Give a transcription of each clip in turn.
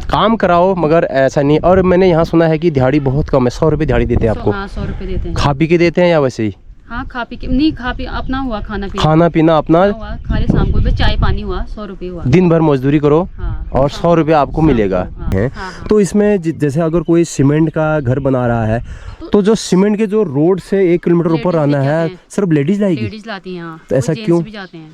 काम कराओ मगर ऐसा नहीं। और मैंने यहाँ सुना है कि दिहाड़ी बहुत कम है, 100 रुपये दिहाड़ी देते हैं आपको। हाँ 100 रुपये देते हैं। खा पी के देते हैं या वैसे ही? हाँ खा पी के नहीं, खा पी अपना हुआ, खाना पीना अपना हुआ, खाली शाम को बस चाय पानी हुआ, 100 रुपये हुआ। दिन भर मजदूरी करो। हाँ, और 100 रुपये आपको मिलेगा। हाँ, हाँ। तो इसमें जैसे अगर कोई सीमेंट का घर बना रहा है तो जो सीमेंट के जो रोड से 1 किलोमीटर ऊपर आना है सिर्फ लेडीज लाएगी? लेडीज लाती हैं। तो ऐसा क्यों? भी जाते हैं,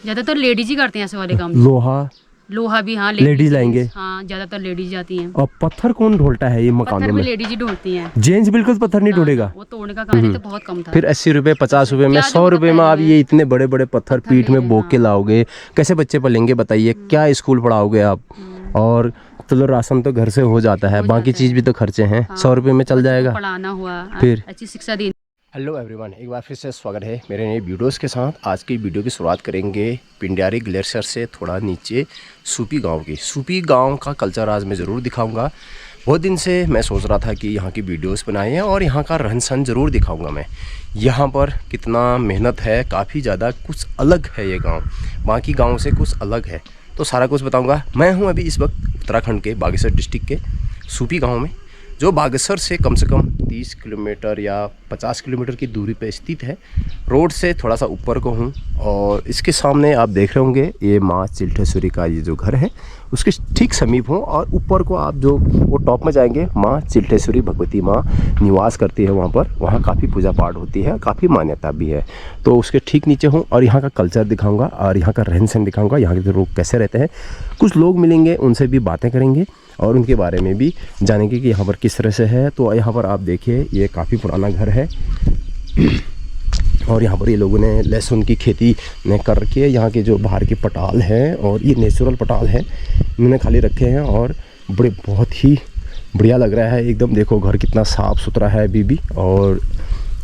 ज्यादातर लेडीज ही करते हैं ऐसे वाले काम। लोहा भी हाँ लेडीज लाएंगे। हाँ ज्यादातर लेडीज जाती हैं। और पत्थर कौन ढोलता है ये मकानों में? लेडीज ही ढोलती हैं। जेंट्स बिल्कुल पत्थर नहीं ढोलेगा। वो तोड़ने का काम तो बहुत कम था। फिर 80 रुपये 50 रुपये में 100 रुपये में आप ये इतने बड़े बड़े पत्थर पीठ में बोक के लाओगे, कैसे बच्चे पलेंगे बताइए? क्या स्कूल पढ़ाओगे आप? और चलो राशन तो घर से हो जाता है, बाकी चीज भी तो खर्चे हैं। 100 रुपये में चल जाएगा? पढ़ाना हुआ, फिर अच्छी शिक्षा दी। हेलो एवरीवन, एक बार फिर से स्वागत है मेरे नए वीडियोस के साथ। आज की वीडियो की शुरुआत करेंगे पिंडियारी ग्लेशियर से थोड़ा नीचे सूपी गांव की। सूपी गांव का कल्चर आज मैं ज़रूर दिखाऊंगा। बहुत दिन से मैं सोच रहा था कि यहाँ की वीडियोस बनाए हैं और यहाँ का रहन सहन ज़रूर दिखाऊंगा मैं। यहाँ पर कितना मेहनत है, काफ़ी ज़्यादा कुछ अलग है ये गाँव, बाकी गाँव से कुछ अलग है, तो सारा कुछ बताऊँगा। मैं हूँ अभी इस वक्त उत्तराखंड के बागेश्वर डिस्ट्रिक्ट के सूपी गाँव में, जो बागेश्वर से कम 30 किलोमीटर या 50 किलोमीटर की दूरी पर स्थित है। रोड से थोड़ा सा ऊपर को हूँ और इसके सामने आप देख रहे होंगे ये माँ चिल्टेश्वरी का ये जो घर है उसके ठीक समीप हूँ। और ऊपर को आप जो वो टॉप में जाएंगे, माँ चिल्टेश्वरी भगवती माँ निवास करती है वहाँ पर। वहाँ काफ़ी पूजा पाठ होती है, काफ़ी मान्यता भी है, तो उसके ठीक नीचे हूँ। और यहाँ का कल्चर दिखाऊँगा और यहाँ का रहन सहन दिखाऊँगा, यहाँ के लोग कैसे रहते हैं। कुछ लोग मिलेंगे, उनसे भी बातें करेंगे और उनके बारे में भी जानेंगे कि यहाँ पर किस तरह से है। तो यहाँ पर आप देखिए ये काफ़ी पुराना घर है और यहाँ पर ये लोगों ने लहसुन की खेती ने कर रखी है। यहाँ के जो बाहर के पटाल हैं और ये नेचुरल पटाल हैं, इन्होंने खाली रखे हैं और बड़े बहुत ही बढ़िया लग रहा है एकदम। देखो घर कितना साफ़ सुथरा है अभी भी। और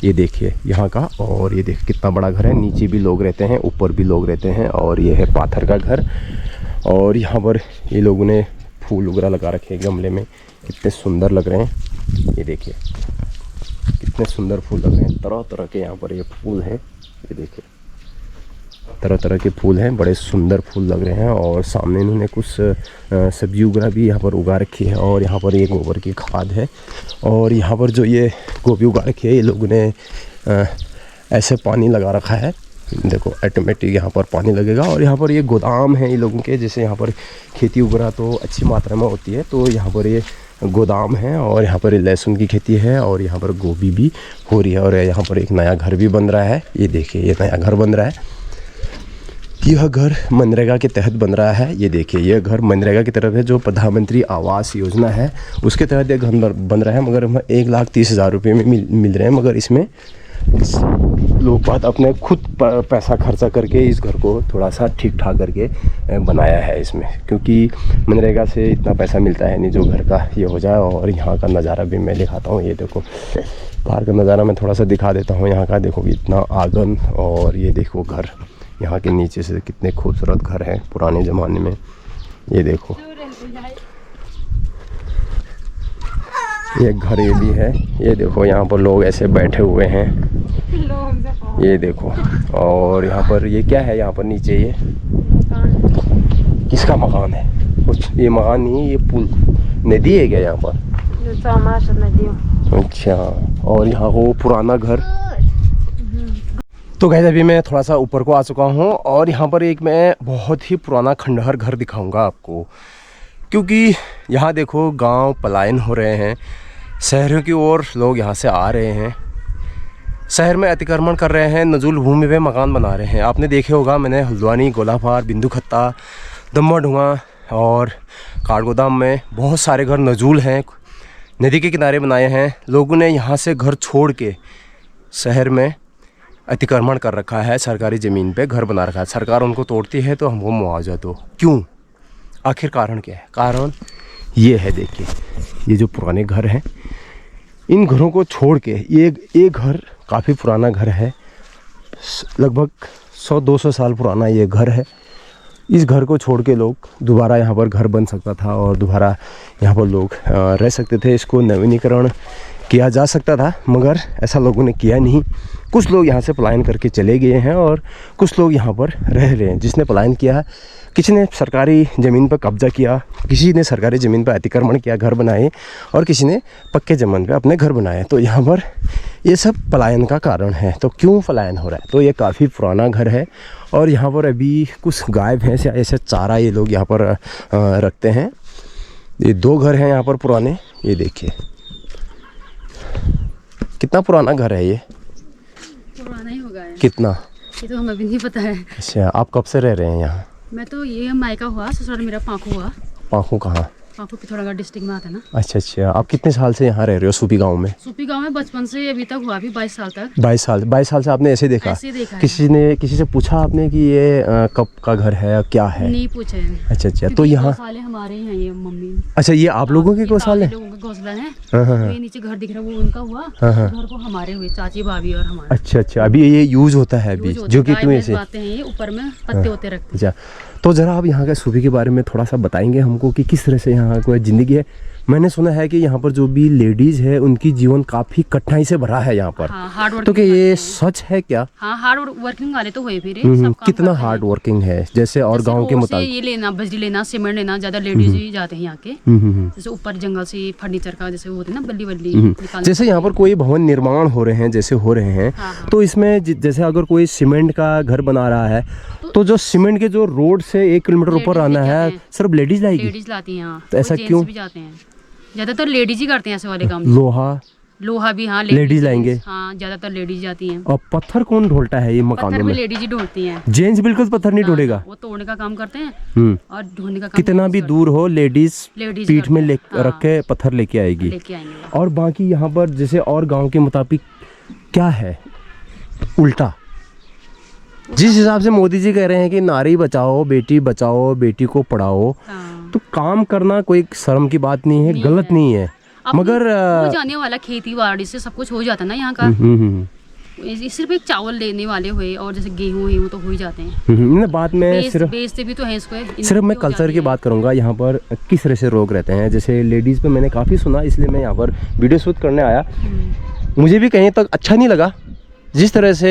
ये देखिए यहाँ का, और ये देखिए कितना बड़ा घर है। नीचे भी लोग रहते हैं, ऊपर भी लोग रहते हैं। और ये है पाथर का घर। और यहाँ पर ये लोगों ने फूल वगैरह लगा रखे हैं गमले में, कितने सुंदर लग रहे हैं। ये देखिए कितने सुंदर फूल लग रहे हैं, तरह तरह के यहाँ पर ये फूल हैं। ये देखिए तरह तरह के फूल हैं, बड़े सुंदर फूल लग रहे हैं। और सामने इन्होंने कुछ सब्जी वगैरह भी यहाँ पर उगा रखी है। और यहाँ पर ये गोबर की खाद है। और यहाँ पर जो ये गोभी उगा रखी है, ये लोगों ने ऐसे पानी लगा रखा है। देखो ऑटोमेटिक यहाँ पर पानी लगेगा। और यहाँ पर ये गोदाम है ये लोगों के, जैसे यहाँ पर खेती वगैरह तो अच्छी मात्रा में होती है, तो यहाँ पर ये गोदाम है। और यहाँ पर लहसुन की खेती है और यहाँ पर गोभी भी हो रही है। और यहाँ पर एक नया घर भी बन रहा है। ये देखिए ये नया घर बन रहा है। यह घर मनरेगा के तहत बन रहा है। ये देखिए ये घर मनरेगा की तरफ है, जो प्रधानमंत्री आवास योजना है उसके तहत ये घर बन रहा है। मगर 1,30,000 रुपये में मिल रहे हैं। मगर इसमें लोग बात अपने खुद पैसा खर्चा करके इस घर को थोड़ा सा ठीक ठाक करके बनाया है इसमें, क्योंकि मनरेगा से इतना पैसा मिलता है नहीं जो घर का ये हो जाए। और यहाँ का नज़ारा भी मैं दिखाता हूँ। ये देखो बाहर का नज़ारा मैं थोड़ा सा दिखा देता हूँ। यहाँ का देखो इतना आंगन, और ये देखो घर यहाँ के नीचे से कितने खूबसूरत घर हैं पुराने ज़माने में। ये देखो ये घर ये भी है। ये देखो यहाँ पर लोग ऐसे बैठे हुए हैं, ये देखो। और यहाँ पर ये क्या है, यहाँ पर नीचे ये किसका मकान है? कुछ ये मकान नहीं है, ये पुल नदी है क्या यहाँ पर? अच्छा। और यहाँ वो पुराना घर। तो गाइस अभी मैं थोड़ा सा ऊपर को आ चुका हूँ और यहाँ पर एक मैं बहुत ही पुराना खंडहर घर दिखाऊंगा आपको, क्योंकि यहाँ देखो गांव पलायन हो रहे हैं, शहरों की ओर लोग यहाँ से आ रहे हैं, शहर में अतिक्रमण कर रहे हैं, नजूल भूमि पे मकान बना रहे हैं। आपने देखे होगा, मैंने हल्द्वानी, गोलापार, बिंदु खत्ता, दम्मा और काठगोदाम में बहुत सारे घर नजूल हैं, नदी के किनारे बनाए हैं। लोगों ने यहाँ से घर छोड़ के शहर में अतिक्रमण कर रखा है, सरकारी ज़मीन पे घर बना रखा है। सरकार उनको तोड़ती है तो हमको मुआवजा दो। क्यों? आखिर कारण क्या है? कारण ये है, देखिए ये जो पुराने घर हैं, इन घरों को छोड़ के ये घर काफ़ी पुराना घर है, लगभग 100-200 साल पुराना ये घर है। इस घर को छोड़ के लोग दोबारा यहाँ पर घर बन सकता था और दोबारा यहाँ पर लोग रह सकते थे। इसको नवीनीकरण किया जा सकता था, मगर ऐसा लोगों ने किया नहीं। कुछ लोग यहाँ से पलायन करके चले गए हैं और कुछ लोग यहाँ पर रह रहे हैं। जिसने पलायन किया है किसी ने सरकारी ज़मीन पर कब्जा किया, किसी ने सरकारी ज़मीन पर अतिक्रमण किया, घर बनाए, और किसी ने पक्के ज़मीन पे अपने घर बनाए। तो यहाँ पर ये सब पलायन का कारण है। तो क्यों पलायन हो रहा है? तो ये काफ़ी पुराना घर है और यहाँ पर अभी कुछ गाय भैंस या ऐसे चारा ये लोग यहाँ पर रखते हैं। ये 2 घर हैं यहाँ पर पुराने। ये देखिए कितना पुराना घर है ये। पुराना ही होगा है। कितना? ये तो हमें भी नहीं पता है। अच्छा, आप कब से रह रहे हैं यहाँ? मैं तो ये मायका हुआ, ससुराल मेरा पाँखू हुआ। पाखू कहाँ? पाँखू पिथौरागढ़ डिस्ट्रिक्ट में आता है ना। अच्छा अच्छा, आप कितने साल से यहाँ रह रहे हो सूपी गांव में? सूपी गांव में बचपन से अभी तक हुआ, अभी 22 साल तक। 22 साल से आपने ऐसे देखा? ऐसे देखा है। किसी से पूछा आपने कि ये कब का घर है, क्या है? नहीं पूछे। अच्छा अच्छा, तो यहाँ गौशाले हमारे हैं, ये मम्मी। अच्छा, ये आप लोगों के गौशाले? लोगों का घोंसला है। हाँ, हाँ, तो ये नीचे घर दिख रहा है वो उनका हुआ। हाँ, हाँ। घर को हमारे हुए, चाची भाभी और हमारे। अच्छा अच्छा, अभी ये यूज होता है अभी, जो कि क्यों ऐसे? बातें हैं, ये ऊपर में पत्ते होते रखते हैं। अच्छा, तो ज़रा आप यहाँ के सूबे के बारे में थोड़ा सा बताएंगे हमको कि किस तरह से यहाँ कोई ज़िंदगी है। मैंने सुना है कि यहाँ पर जो भी लेडीज़ है उनकी जीवन काफ़ी कठिनाई से भरा है यहाँ पर। हाँ, हार्ड वर्किंग। तो क्या ये सच है क्या? हाँ, हार्ड वर्किंग वाले तो हुए फिर सब काम कितना करते हैं। हार्ड वर्किंग है? जैसे और जैसे गांव के रोड से मुताबिक? ये लेना, बजरी लेना, सीमेंट लेना, ज्यादा लेडीज ही जाते हैं यहाँ के। जैसे ऊपर जंगल से फर्नीचर का जैसे होते हैं ना, बल्ली बल्ली निकालने। जैसे यहाँ पर कोई भवन निर्माण हो रहे हैं, जैसे हो रहे हैं, हाँ, हाँ। तो इसमें जैसे अगर कोई सीमेंट का घर बना रहा है तो जो सीमेंट के जो रोड से 1 किलोमीटर ऊपर लेडीज आना लेके है आते हैं। सिर्फ लेडीज लाएगी? लेडीज लाती हैं यहाँ। तो ऐसा जेंट्स क्यों? भी जाते हैं, ज्यादातर लेडीज ही करते हैं ऐसे वाले काम। लोहा भी हाँ लेडीज लाएंगे? हाँ, ज्यादातर लेडीज जाती हैं। और पत्थर कौन ढोलता है ये मकानों पत्थर भी में? लेडीज ही ढोलती हैं। जेंट्स बिल्कुल पत्थर नहीं ढोलेगा? वो तोड़ने का काम करते हैं और ढोने का काम कितना भी दूर हो लेडीज लेडीज पीठ में करते हैं। रख के पत्थर लेके आएगी। लेके आएंगे। और बाकी यहाँ पर जैसे और गांव के मुताबिक क्या है उल्टा? जिस हिसाब से मोदी जी कह रहे हैं कि नारी बचाओ, बेटी को पढ़ाओ, हाँ। तो काम करना कोई शर्म की बात नहीं है, गलत नहीं है, मगर हो जाने वाला खेती बाड़ी से सब कुछ हो जाता है ना यहाँ का। सिर्फ एक चावल लेने वाले हुए और जैसे गेहूँ तो हो ही जाते हैं। बात में सिर्फ बेचते भी तो हैं इसको। सिर्फ मैं कल्चर की बात करूंगा। यहाँ पर किस तरह से रोग रहते हैं, जैसे लेडीज़ पे मैंने काफ़ी सुना, इसलिए मैं यहाँ पर वीडियो शूट करने आया। मुझे भी कहीं तक अच्छा नहीं लगा जिस तरह से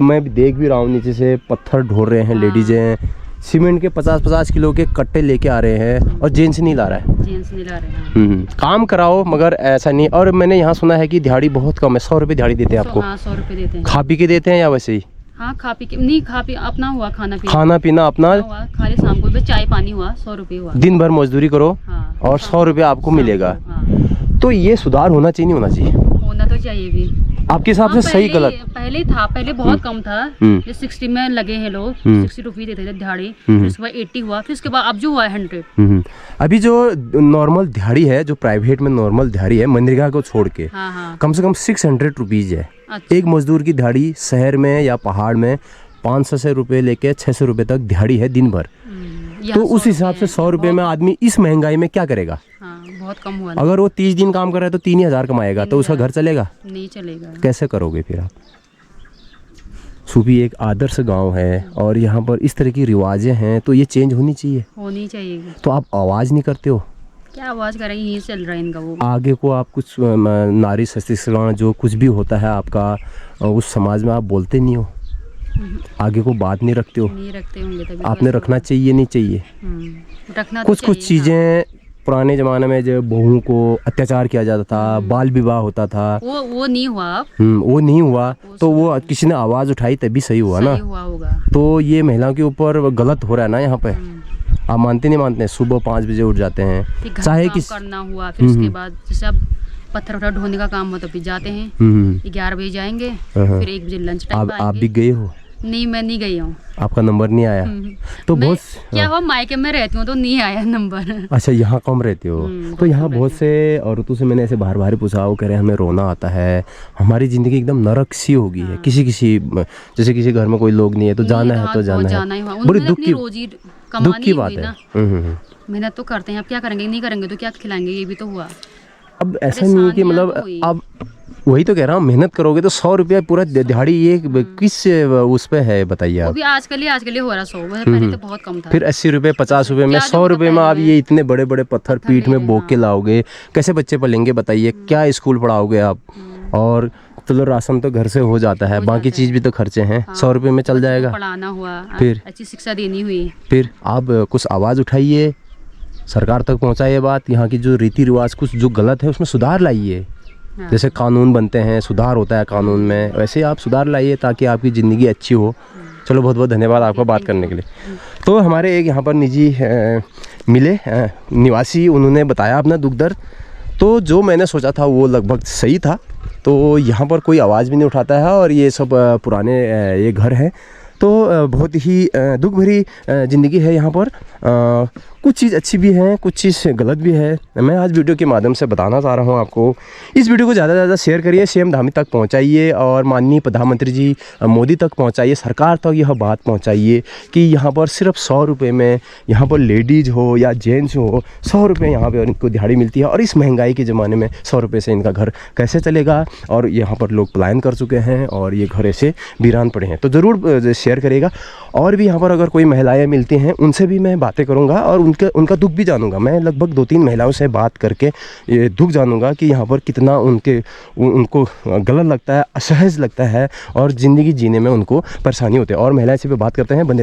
मैं भी देख भी रहा हूँ, नीचे से पत्थर ढो रहे हैं लेडीजें, सीमेंट के 50-50 किलो के कट्टे लेके आ रहे हैं और जेंट्स नहीं ला रहा है। जेंट्स नहीं ला रहे हैं। काम कराओ मगर ऐसा नहीं। और मैंने यहाँ सुना है कि दिहाड़ी बहुत कम है, 100 रुपये दिहाड़ी देते हैं आपको। हाँ, 100 रुपये देते हैं। खा पी के देते हैं या वैसे ही? हाँ, खा पी के नहीं, खा पी अपना हुआ, खाना पीना अपना हुआ, खाली शाम को बस चाय पानी हुआ, 100 रुपये हुआ। दिन भर मजदूरी करो हाँ, और 100 रुपये आपको मिलेगा। हाँ। तो ये सुधार होना चाहिए, नहीं होना चाहिए? होना तो चाहिए भी। आपके हिसाब से सही गलत? पहले था, पहले बहुत कम था। जो 60 में लगे हैं लोग, 60 रुपये देते थे दिहाड़ी, फिर उसके बाद 80 हुआ, फिर उसके बाद अब जो हुआ है 100। अभी जो नॉर्मल दिहाड़ी है, जो प्राइवेट में नॉर्मल दिहाड़ी है मनरेगा को छोड़ के, हाँ, हाँ। कम से कम 600 रुपीज़ है। अच्छा। एक मजदूर की दिहाड़ी शहर में या पहाड़ में 500 रुपये लेके 600 रुपये तक दिहाड़ी है दिन भर। तो उस हिसाब से 100 रुपये में आदमी इस महंगाई में क्या करेगा? हाँ, बहुत कम हुआ। अगर वो 30 दिन काम कर रहा है तो 3,000 कमाएगा, तो उसका घर चलेगा? नहीं चलेगा। कैसे करोगे फिर आप? सूबी एक आदर्श गांव है और यहाँ पर इस तरह की रिवाजें हैं, तो ये चेंज होनी चाहिए। तो आप आवाज़ नहीं करते हो? क्या आवाज़ करेंगे, यही चल रहा है इनका। वो आगे को आप कुछ नारी सशक्तिकरण जो कुछ भी होता है आपका, उस समाज में आप बोलते नहीं हो, आगे को बात नहीं रखते हो? नहीं रखते होंगे तभी। आपने रखना चाहिए, नहीं चाहिए? रखना तो कुछ चीज़ें पुराने ज़माने में जो बहुओं को अत्याचार किया जाता था, बाल विवाह होता था, वो नहीं हुआ अब। वो नहीं हुआ, तो वो किसी ने आवाज़ उठाई तभी सही हुआ ना। हुआ होगा। तो ये महिलाओं के ऊपर गलत हो रहा है ना यहाँ पे। आप मानते नहीं मानते? सुबह 5 बजे उठ जाते हैं, चाहे किस करना हुआ, फिर उसके बाद जैसे अब पत्थर उठा ढोने का काम हो तो फिर जाते हैं। 11 बजे जाएंगे, फिर 1 बजे लंच टाइम आएंगे। आप भी गए हो? नहीं, मैं नहीं गई हूँ। आपका नंबर नहीं आया? तो बहुत क्या हुआ, मायके में रहती हूँ तो नहीं आया नंबर। अच्छा, यहाँ कम रहते हो? तो यहाँ बहुत से औरतों से मैंने ऐसे बाहर पूछा, वो कह रहे हैं हमें रोना आता है, हमारी ज़िंदगी एकदम नरक सी हो गई है। किसी जैसे किसी घर में कोई लोग नहीं है तो जाना है तो जाना है। बड़ी दुख की बात है। मेहनत तो करते हैं, अब क्या करेंगे, नहीं करेंगे तो क्या खिलाएंगे, ये भी तो हुआ। अब ऐसा नहीं है कि मतलब अब वही तो कह रहा हूँ, मेहनत करोगे तो 100 रुपया पूरा दिहाड़ी ये किस उस पे है बताइए आप? वो भी आजकल ही हो रहा 100, पहले तो बहुत कम था। फिर 80 रुपये 50 रुपये में 100 रुपये में आप ये इतने बड़े बड़े पत्थर पीठ में बोक के लाओगे, कैसे बच्चे पलेंगे बताइए? क्या स्कूल पढ़ाओगे आप? और चलो राशन तो घर से हो जाता है, हो बाकी जाता चीज़ भी तो खर्चे हैं। 100 रुपये में चल जाएगा। पढ़ाना हुआ, फिर? अच्छी शिक्षा देनी हुई। फिर आप कुछ आवाज़ उठाइए, सरकार तक पहुंचाइए बात, यहाँ की जो रीति रिवाज कुछ जो गलत है उसमें सुधार लाइए। हाँ। जैसे कानून बनते हैं, सुधार होता है कानून में, वैसे आप सुधार लाइए ताकि आपकी ज़िंदगी अच्छी हो। चलो बहुत बहुत धन्यवाद आपका बात करने के लिए। तो हमारे एक यहाँ पर निजी मिले निवासी, उन्होंने बताया अपना दुख दर्द। तो जो मैंने सोचा था वो लगभग सही था। तो यहाँ पर कोई आवाज़ भी नहीं उठाता है और ये सब पुराने ये घर हैं। तो बहुत ही दुख भरी ज़िंदगी है यहाँ पर। कुछ चीज़ अच्छी भी है, कुछ चीज़ गलत भी है। मैं आज वीडियो के माध्यम से बताना चाह रहा हूँ आपको। इस वीडियो को ज़्यादा से ज़्यादा शेयर करिए, सीएम धामी तक पहुँचाइए और माननीय प्रधानमंत्री जी मोदी तक पहुँचाइए, सरकार तक यह बात पहुँचाइए कि यहाँ पर सिर्फ 100 रुपये में यहाँ पर लेडीज़ हो या जेंट्स हो, 100 रुपये यहाँ पर इनको दिहाड़ी मिलती है। और इस महंगाई के ज़माने में 100 रुपये से इनका घर कैसे चलेगा। और यहाँ पर लोग पलायन कर चुके हैं और ये घर ऐसे वीरान पड़े हैं। तो ज़रूर शेयर करिएगा। और भी यहाँ पर अगर कोई महिलाएँ मिलती हैं उनसे भी मैं बातें करूँगा और उनका दुख भी जानूंगा। मैं लगभग 2-3 महिलाओं से बात करके ये दुख जानूंगा कि यहाँ पर कितना उनको गलत लगता है, असहज लगता है और ज़िंदगी जीने में उनको परेशानी होती है। और महिलाएं से भी बात करते हैं, बने रहिए।